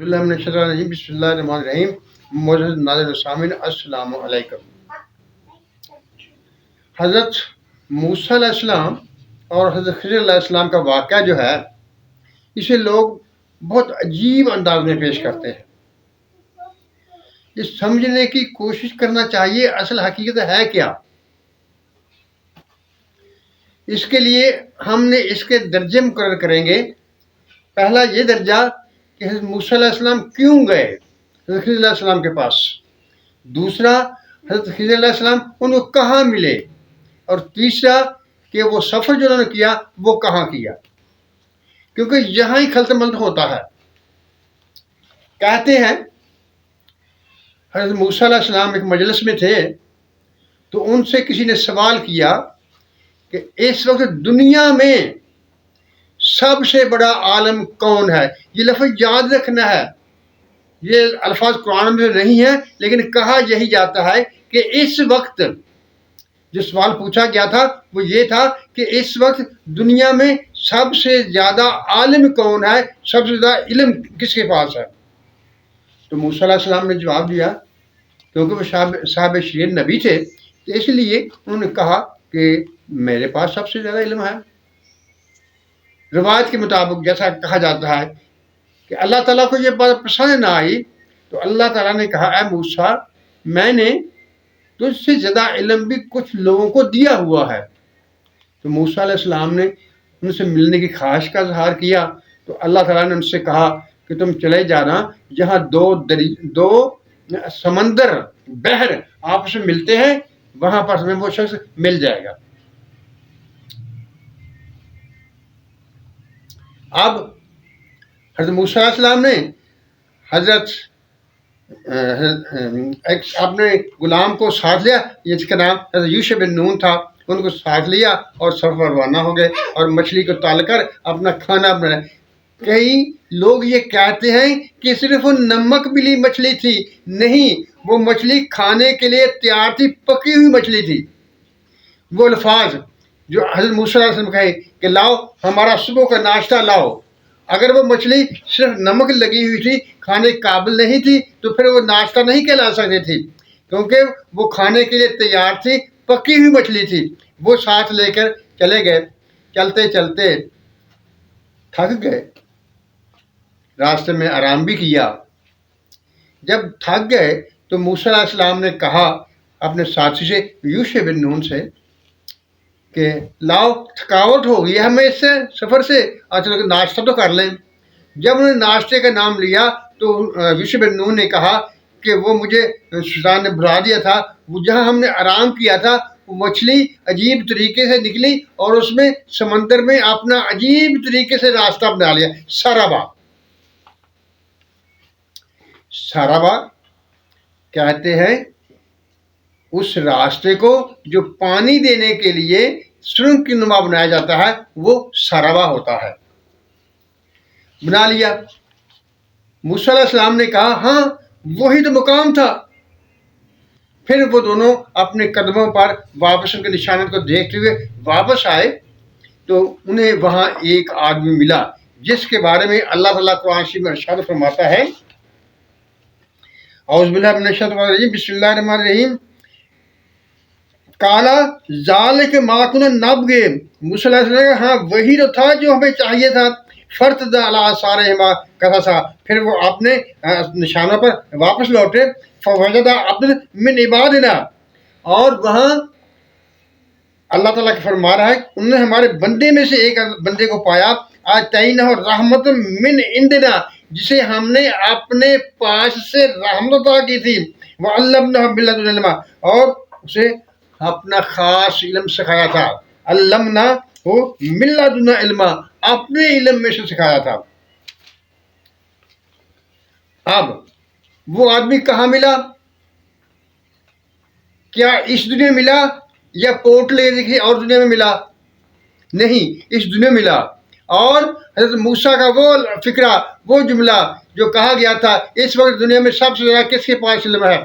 باللہ من الشیطان الرجیم بسم اللہ الرحمن الرحیم معزز ناظرین و سامعین السلام علیکم۔ حضرت موسیٰ علیہ السلام اور حضرت خضر علیہ السلام کا واقعہ جو ہے اسے لوگ بہت عجیب انداز میں پیش کرتے ہیں۔ یہ سمجھنے کی کوشش کرنا چاہیے اصل حقیقت ہے کیا۔ اس کے لیے ہم نے اس کے درجے مقرر کریں گے۔ پہلا یہ درجہ کہ حضرت موسیٰ علیہ السلام کیوں گئے حضرت خضر علیہ السلام کے پاس، دوسرا حضرت خضر علیہ السلام ان کو کہاں ملے، اور تیسرا کہ وہ سفر جو انہوں نے کیا وہ کہاں کیا، کیونکہ یہاں ہی خلط ملط ہوتا ہے۔ کہتے ہیں حضرت موسیٰ علیہ السلام ایک مجلس میں تھے تو ان سے کسی نے سوال کیا کہ اس وقت دنیا میں سب سے بڑا عالم کون ہے۔ یہ لفظ یاد رکھنا ہے، یہ الفاظ قرآن میں نہیں ہے، لیکن کہا یہی جاتا ہے کہ اس وقت جو سوال پوچھا گیا تھا وہ یہ تھا کہ اس وقت دنیا میں سب سے زیادہ عالم کون ہے، سب سے زیادہ علم کس کے پاس ہے۔ تو موسیٰ علیہ السلام نے جواب دیا، کیونکہ وہ صاحب شریعت نبی تھے تو اس لیے انہوں نے کہا کہ میرے پاس سب سے زیادہ علم ہے۔ روایت کے مطابق جیسا کہا جاتا ہے کہ اللہ تعالیٰ کو یہ بات پسند نہ آئی تو اللہ تعالیٰ نے کہا اے موسیٰ، میں نے تجھ سے زیادہ علم بھی کچھ لوگوں کو دیا ہوا ہے۔ تو موسیٰ علیہ السلام نے ان سے ملنے کی خواہش کا اظہار کیا تو اللہ تعالیٰ نے ان سے کہا کہ تم چلے جانا، جہاں دو سمندر بحر آپس میں ملتے ہیں وہاں پر تمہیں وہ شخص مل جائے گا۔ اب حضرت موسیٰ علیہ السلام نے اپنے غلام کو ساتھ لیا، جس کا نام حضرت یوشع بن نون تھا، ان کو ساتھ لیا اور سفر پر روانہ ہو گئے اور مچھلی کو تال کر اپنا کھانا بنایا۔ کئی لوگ یہ کہتے ہیں کہ صرف وہ نمک ملی مچھلی تھی، نہیں، وہ مچھلی کھانے کے لیے تیار تھی، پکی ہوئی مچھلی تھی۔ وہ الفاظ جو حضرت موسیٰ علیہ السلام کہے کہ لاؤ ہمارا صبح کا ناشتہ لاؤ، اگر وہ مچھلی صرف نمک لگی ہوئی تھی، کھانے قابل نہیں تھی تو پھر وہ ناشتہ نہیں کہلا سکتی تھی، کیونکہ وہ کھانے کے لیے تیار تھی، پکی ہوئی مچھلی تھی۔ وہ ساتھ لے کر چلے گئے، چلتے چلتے تھک گئے، راستے میں آرام بھی کیا۔ جب تھک گئے تو موسیٰ علیہ السلام نے کہا اپنے ساتھی سے، یوشع بن نون سے، کہ لاؤ تھکاوٹ ہو گئی ہمیں اس سے سفر سے، چلو ناشتہ تو کر لیں۔ جب انہوں نے ناشتے کا نام لیا تو یوشع بن نون نے کہا کہ وہ مجھے شیطان نے بھلا دیا تھا، وہ جہاں ہم نے آرام کیا تھا وہ مچھلی عجیب طریقے سے نکلی اور اس میں سمندر میں اپنا عجیب طریقے سے راستہ بنا لیا۔ سارابا کہتے ہیں اس راستے کو جو پانی دینے کے لیے سرنگ کی نما بنایا جاتا ہے وہ سارابا ہوتا ہے۔ بنا لیا۔ موسیٰ علیہ السلام نے کہا ہاں وہی تو مقام تھا۔ پھر وہ دونوں اپنے قدموں پر واپس ان کے نشانات کو دیکھتے ہوئے واپس آئے تو انہیں وہاں ایک آدمی ملا جس کے بارے میں اللہ تعالیٰ قرآن شریف میں ارشاد فرماتا ہے، اعوذ باللہ من الشیطان الرجیم بسم اللہ الرحمن الرحیم، کالا ذالک ما کنا نبغی، موسیٰ علیہ السلام نے کہا ہاں وہی تو تھا جو ہمیں چاہیے تھا۔ فرتد علی آثارہما قصصا، پھر وہ اپنے نشانوں پر واپس لوٹے۔ فوجد عبدا من عبادنا، اور وہاں اللہ تعالیٰ کا فرما رہا ہے انہوں نے ہمارے بندے میں سے ایک بندے کو پایا، آتینہ رحمت من عندنا، جسے ہم نے اپنے پاس سے رحمت عطا کی تھی، وعلمنہ من لدن علما، اور اسے اپنا خاص علم سکھایا تھا۔ علمنا ہو من لدن علما، اپنے علم میں سے سکھایا تھا۔ اب وہ آدمی کہاں ملا؟ کیا اس دنیا میں ملا یا پورٹ لے دیکھیے اور دنیا میں ملا؟ نہیں، اس دنیا میں ملا۔ اور حضرت موسیٰ کا وہ فکرہ، وہ جملہ جو کہا گیا تھا اس وقت دنیا میں سب سے زیادہ کس کے پاس علم ہے،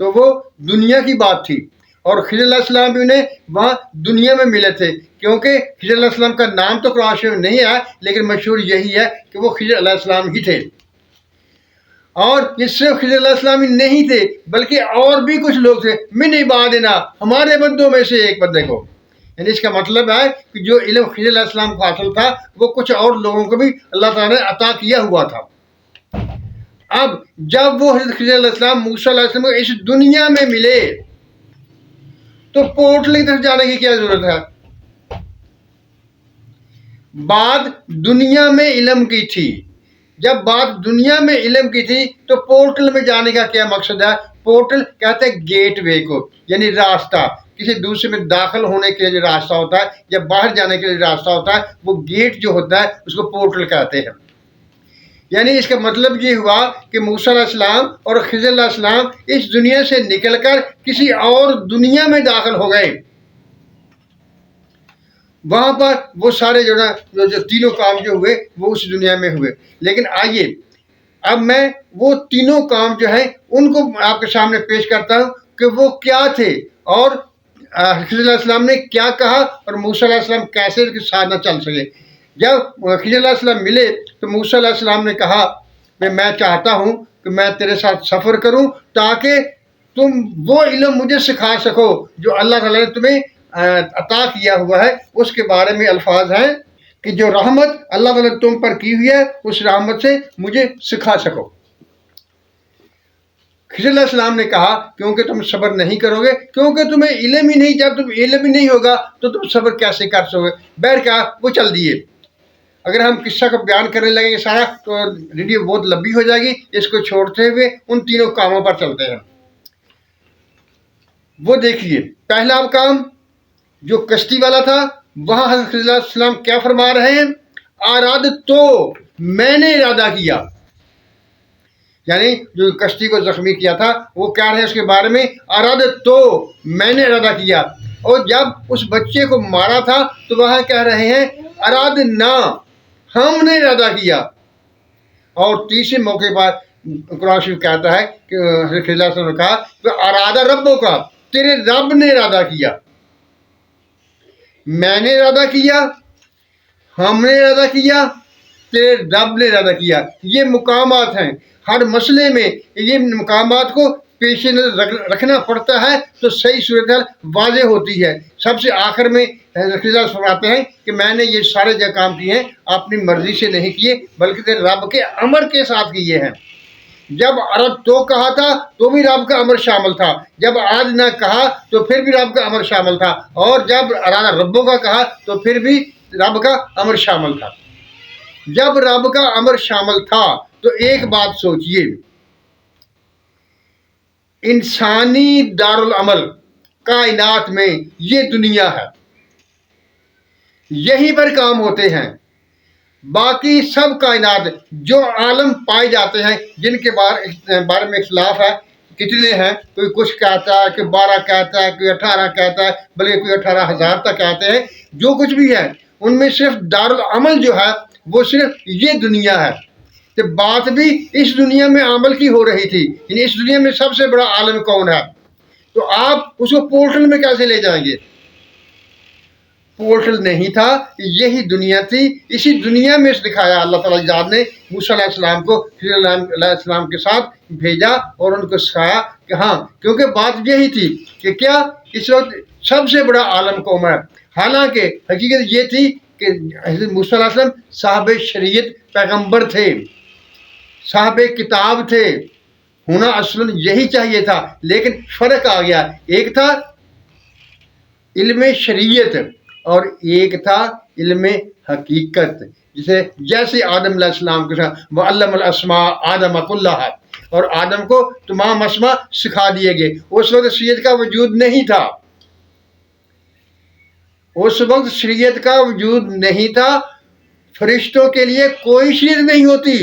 تو وہ دنیا کی بات تھی۔ اور خضر علیہ السلام بھی انہیں وہاں دنیا میں ملے تھے، کیونکہ خضر علیہ السلام کا نام تو قرآن شریف میں نہیں ہے لیکن مشہور یہی ہے کہ وہ خضر علیہ السلام ہی تھے۔ اور یہ صرف خضر علیہ السلام ہی نہیں تھے بلکہ اور بھی کچھ لوگ تھے، من عبادنا، ہمارے بندوں میں سے ایک بندے کو. یعنی اس کا مطلب ہے کہ جو علم خضر علیہ السلام کو حاصل تھا وہ کچھ اور لوگوں کو بھی اللہ تعالیٰ نے عطا کیا ہوا تھا. اب جب وہ حضرت خضر علیہ السلام موسیٰ علیہ السلام کو اس دنیا میں ملے تو پورٹل کی طرف جانے کی کیا ضرورت ہے؟ بات دنیا میں علم کی تھی. جب بات دنیا میں علم کی تھی تو پورٹل میں جانے کا کیا مقصد ہے؟ پورٹل کہتے ہیں گیٹ وے کو، یعنی راستہ. کسی دوسرے میں داخل ہونے کے لیے راستہ ہوتا ہے یا باہر جانے کے لیے راستہ ہوتا ہے، وہ گیٹ جو ہوتا ہے اس کو پورٹل کہتے ہیں. یعنی اس کا مطلب یہ ہوا کہ موسیٰ علیہ السلام اور خضر علیہ السلام اس دنیا سے نکل کر کسی اور دنیا میں داخل ہو گئے. وہاں پر وہ سارے جو تینوں کام جو ہوئے وہ اس دنیا میں ہوئے. لیکن آئیے اب میں وہ تینوں کام جو ہیں ان کو آپ کے سامنے پیش کرتا ہوں کہ وہ کیا تھے اور خضر علیہ السلام نے کیا کہا اور موسیٰ علیہ السلام کیسے ان کے ساتھ نہ چل سکے. جب خضر علیہ السلام ملے تو موسیٰ علیہ السلام نے کہا کہ میں چاہتا ہوں کہ میں تیرے ساتھ سفر کروں تاکہ تم وہ علم مجھے سکھا سکو جو اللہ تعالیٰ نے تمہیں عطا کیا ہوا ہے. اس کے بارے میں الفاظ ہیں کہ جو رحمت اللہ تعالیٰ نے تم پر کی ہوئی ہے اس رحمت سے مجھے سکھا سکو. خضر علیہ السلام نے کہا کیونکہ تم صبر نہیں کرو گے، کیونکہ تمہیں علم ہی نہیں، جب تم علم ہی نہیں ہوگا تو تم صبر کیسے کر سکو گے. بہرکیف وہ چل دیے. اگر ہم قصہ کو بیان کرنے لگیں گے سارا تو ویڈیو بہت لمبی ہو جائے گی. اس کو چھوڑتے ہوئے ان تینوں کاموں پر چلتے ہیں. وہ دیکھیے پہلا کام جو کشتی والا تھا، وہاں حضرت خضر علیہ السلام کیا فرما رہے ہیں؟ اراد تو، میں نے ارادہ کیا. یعنی جو کشتی کو زخمی کیا تھا وہ کہہ رہے ہیں اس کے بارے میں اراد تو، میں نے ارادہ کیا. اور جب اس بچے کو مارا تھا تو وہاں کہہ رہے ہیں اراد نہ، ہم نے ارادہ کیا. اور تیسرے موقع پر قرآن شریف کہتا ہے کہ حضرت خضر علیہ السلام نے کہا کہ ارادہ ربوں کا، تیرے رب نے ارادہ کیا. میں نے ارادہ کیا، ہم نے ارادہ کیا، تیرے رب نے ارادہ کیا. یہ مقامات ہیں. ہر مسئلے میں یہ مقامات کو پیش نظر رکھنا پڑتا ہے تو صحیح صورتحال واضح ہوتی ہے. سب سے آخر میں خضر فرماتے ہیں کہ میں نے یہ سارے جو کام کیے ہیں اپنی مرضی سے نہیں کیے بلکہ تیرے رب کے امر کے ساتھ کیے ہیں. جب ارد تو کہا تھا تو بھی رب کا امر شامل تھا، جب آج نہ کہا تو پھر بھی رب کا امر شامل تھا، اور جب ارادہ ربوں کا کہا تو پھر بھی رب کا امر شامل تھا. جب رب کا امر شامل تھا تو ایک بات سوچئے، انسانی دارالعمل کائنات میں یہ دنیا ہے، یہیں پر کام ہوتے ہیں. باقی سب کائنات جو عالم پائے جاتے ہیں جن کے بارے میں اختلاف ہے، کتنے ہیں، کوئی کچھ کہتا ہے، کوئی 12 کہتا ہے، کوئی 18 کہتا ہے، بلکہ کوئی 18,000 تک کہتے ہیں. جو کچھ بھی ہے ان میں صرف دارالعمل جو ہے وہ صرف یہ دنیا ہے. تو بات بھی اس دنیا میں عمل کی ہو رہی تھی، یعنی اس دنیا میں سب سے بڑا عالم کون ہے، تو آپ اس کو پورٹل میں کیسے لے جائیں گے؟ پورٹل نہیں تھا، یہی دنیا تھی. اسی دنیا میں دکھایا اللہ تعالیٰ ذات نے موسیٰ علیہ السلام کو خضر علیہ السلام کے ساتھ بھیجا اور ان کو سکھایا کہ ہاں، کیونکہ بات یہی تھی کہ کیا اس وقت سب سے بڑا عالم قوم ہے. حالانکہ حقیقت یہ تھی کہ حضرت موسیٰ علیہ السلام صاحب شریعت پیغمبر تھے، صاحب کتاب تھے، ہونا اصلاً یہی چاہیے تھا. لیکن فرق آ گیا، ایک تھا علم شریعت اور ایک تھا علم حقیقت. جیسے آدم علیہ السلام کے ساتھ وَعَلَّمَ الْأَسْمَاءَ آدَمَ كُلَّهَا، اور آدم کو تمام اسماء سکھا دیے گئے. اس وقت شریعت کا وجود نہیں تھا، اس وقت شریعت کا وجود نہیں تھا. فرشتوں کے لیے کوئی شریعت نہیں ہوتی،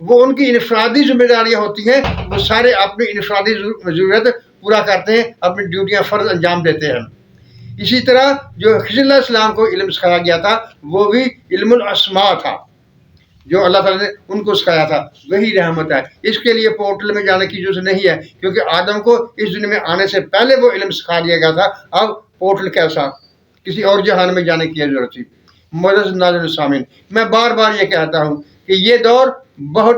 وہ ان کی انفرادی ذمہ داریاں ہوتی ہیں، وہ سارے اپنی انفرادی ضرورت پورا کرتے ہیں، اپنی ڈیوٹیاں فرض انجام دیتے ہیں. اسی طرح جو خضر علیہ السلام کو علم سکھایا گیا تھا وہ بھی علم الاسماء تھا، جو اللہ تعالیٰ نے ان کو سکھایا تھا، وہی رحمت ہے. اس کے لیے پورٹل میں جانے کی ضرورت نہیں ہے، کیونکہ آدم کو اس دنیا میں آنے سے پہلے وہ علم سکھا دیا گیا تھا. اب پورٹل کیسا، کسی اور جہان میں جانے کی ضرورت تھی. معزز ناظرین سامعین، میں بار بار یہ کہتا ہوں کہ یہ دور بہت